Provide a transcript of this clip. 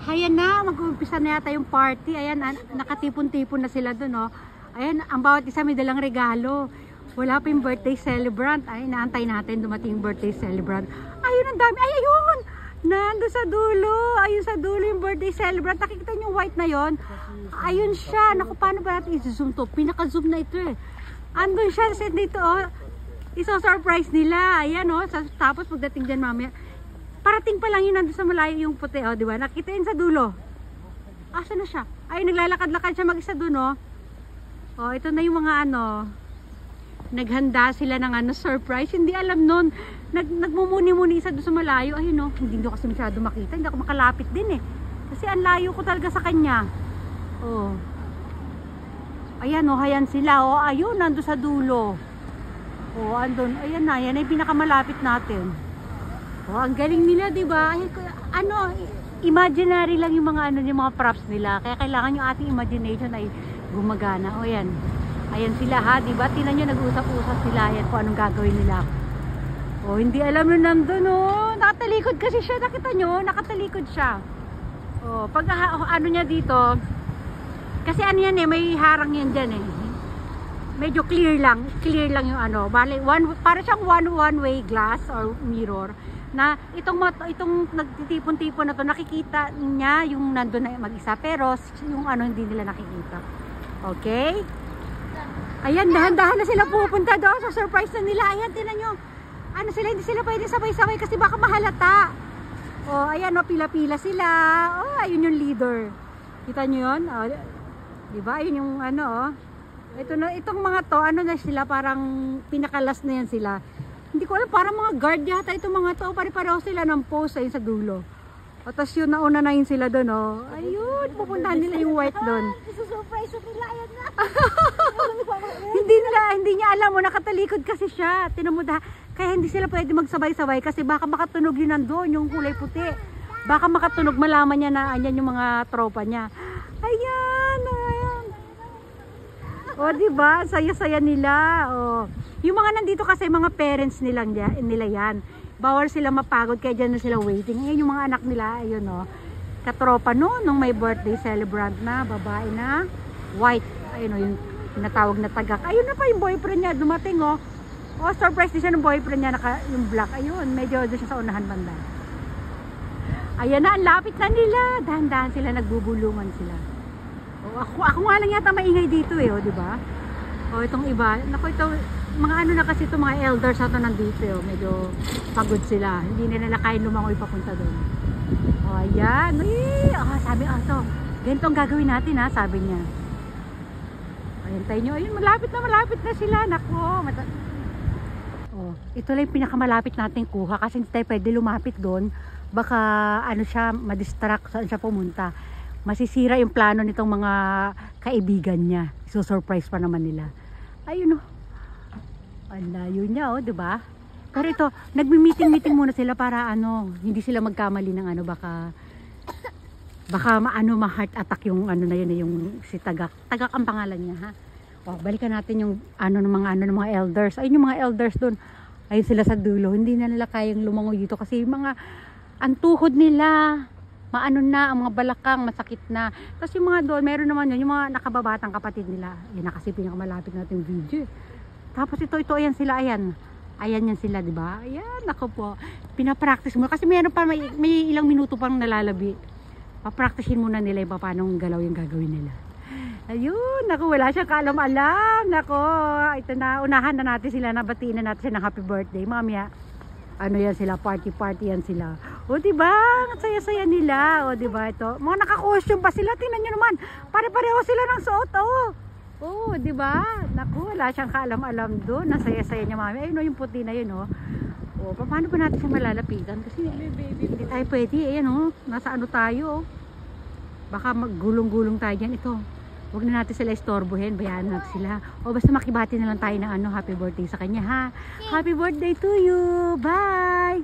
Ayan na, mag-uumpisa na yata yung party. Ayan, nakatipon-tipon na sila dun, oh. Ayan, ang bawat isa may dalang regalo. Wala pa yung birthday celebrant. Ay, naantay natin dumating yung birthday celebrant. Ayun, ang dami. Ay, ayun! Nandun sa dulo. Ayun sa dulo yung birthday celebrant. Nakikita niyo yung white na yon. Ayun siya. Naku, paano ba natin i-zoom to? Pinaka-zoom na ito eh. Andun siya. Set dito, oh. Iso-surprise nila. Ayan, oh. Tapos pagdating dyan mamaya, parating pa lang yun, nandun sa malayo yung puti, oh, di ba? Nakita yun sa dulo. Asa na siya? Ay, naglalakad-lakad siya mag-isa dun, oh. Oh, ito na yung mga ano, naghanda sila ng ano, surprise. Hindi alam nun. Nagmumuni-muni isa doon sa malayo. Ayun, oh, hindi ko kasi masyado makita. Hindi ako makalapit din eh. Kasi ang layo ko talaga sa kanya. Oh. Ayan, oh, ayan sila, oh. Ayun, nandun sa dulo. Oh, andun. Ayan na, yan ay pinakamalapit natin. Oh, ang galing nila, 'di ba? Ano, imaginary lang yung mga ano, yung mga props nila. Kaya kailangan yung ating imagination ay gumagana. O yan. Ayan sila, ha, 'di ba? Tingnan niyo, nag-usap-usap sila yan kung anong gagawin nila. Oh, hindi alam na nandun, oh. Nakatalikod kasi siya, nakita niyo, nakatalikod siya. Oh, pag ano niya dito, kasi ano yan eh, may harang yan diyan eh. Medyo clear lang yung ano. Bale, para siyang one-way glass or mirror. Na itong nagtitipon-tipon na to, nakikita niya yung nandun na mag-isa, pero yung ano hindi nila nakikita. Okay? Ayan, dahan-dahan na sila pupunta doon sa surprise na nila. Ayan, tinan nyo, ano sila, hindi sila pwede sabay-sabay kasi baka mahalata. Oh, ayan, oh, pila-pila sila. Oh, ayun yung leader. Kita nyo yun? Oh, diba? Ayun yung ano, oh. Itong mga to, ano na sila, parang pinakalas na yan sila. Hindi ko alam, parang mga guard yata itong mga to. Pare-pareho sila ng post ayun sa dulo. O, tapos yun, nauna na yun sila doon, oh. Ayun, pupuntahan nila yung white doon. Surprise nila, ayan na. Hindi niya alam, oh, nakatalikod kasi siya. Tinamuda, kaya hindi sila pwede magsabay-sabay kasi baka makatunog yun nandun, yung kulay puti. Baka makatunog, malaman niya na andyan yung mga tropa niya. Ayan, ayan. O, diba? Saya-saya nila. O. Yung mga nandito kasi, mga parents nila yan. Bawal sila mapagod, kaya dyan na sila waiting. Ayan yung mga anak nila, ayun o. Katropa no, nung may birthday celebrant na, babae na, white. Ayun o, yung tinatawag na tagak. Ayun na pa yung boyfriend niya, dumating o. O, surprise din siya ng boyfriend niya, yung black. Ayun, medyo doon siya sa unahan banda. Ayan na, ang lapit na nila. Dahan-dahan sila, nagbubulungan sila. O, ako nga lang yata maingay dito eh, o, diba? O, itong iba, naku, ito, mga ano na kasi itong mga elders na ito nandito eh, o, medyo pagod sila. Hindi nila kaya lumangoy papunta doon. O, ayan. Eh, oh, sabi, to, ganito ang gagawin natin ha, sabi niya. Ayan tayo nyo, ayun, malapit na sila. Naku, ito lang yung pinakamalapit natin kuha kasi hindi tayo pwede lumapit doon. Baka ano siya, madistract saan siya pumunta. Masisira yung plano nitong mga kaibigan niya. So-surprise pa naman nila. Ayun o. Ang layo niya o, diba? Pero ito, nagmi-meeting muna sila para ano, hindi sila magkamali ng ano, baka ma-heart attack yung ano na yun, yung si Tagak. Tagak ang pangalan niya, ha? O, balikan natin yung ano ng mga elders. Ayun yung mga elders doon. Ayun sila sa dulo. Hindi na nila kayang lumangoy dito kasi yung mga antuhod nila, maano na, ang mga balakang masakit na. Tapos yung mga doon, meron naman yun, yung mga nakababatang kapatid nila. Yan na kasi pinakamalapit natin video. Tapos ito, ayan sila, ayan. Ayan yan sila, di ba? Ayan, ako po. Pinapractice mo. Kasi meron pa, may ilang minuto pang nalalabi. Papracticein muna nila yung paano galaw yung gagawin nila. Ayun, naku, wala siya kaalam-alam. Naku, ito na, unahan na natin sila, nabatiin na natin sila ng happy birthday. Mamaya, ano yan sila, party yan sila. O, diba? Ang saya-saya nila. O, diba? Ito, mga naka-costume pa sila. Tingnan nyo naman. Pare-pareho sila ng suot. O, diba? Naku, wala siyang kaalam-alam doon. Nasaya-saya niya, mami. Ayun o, yung puti na yun, o. O, paano ba natin siya malalapitan? Kasi, hindi tayo pwede. Ayan, o. Nasa ano tayo, o. Baka maggulong-gulong tayo dyan. Ito. Huwag na natin sila istorbohin, bayaan natin sila. O basta makibati na lang tayo ng ano, happy birthday sa kanya ha. Happy birthday to you! Bye!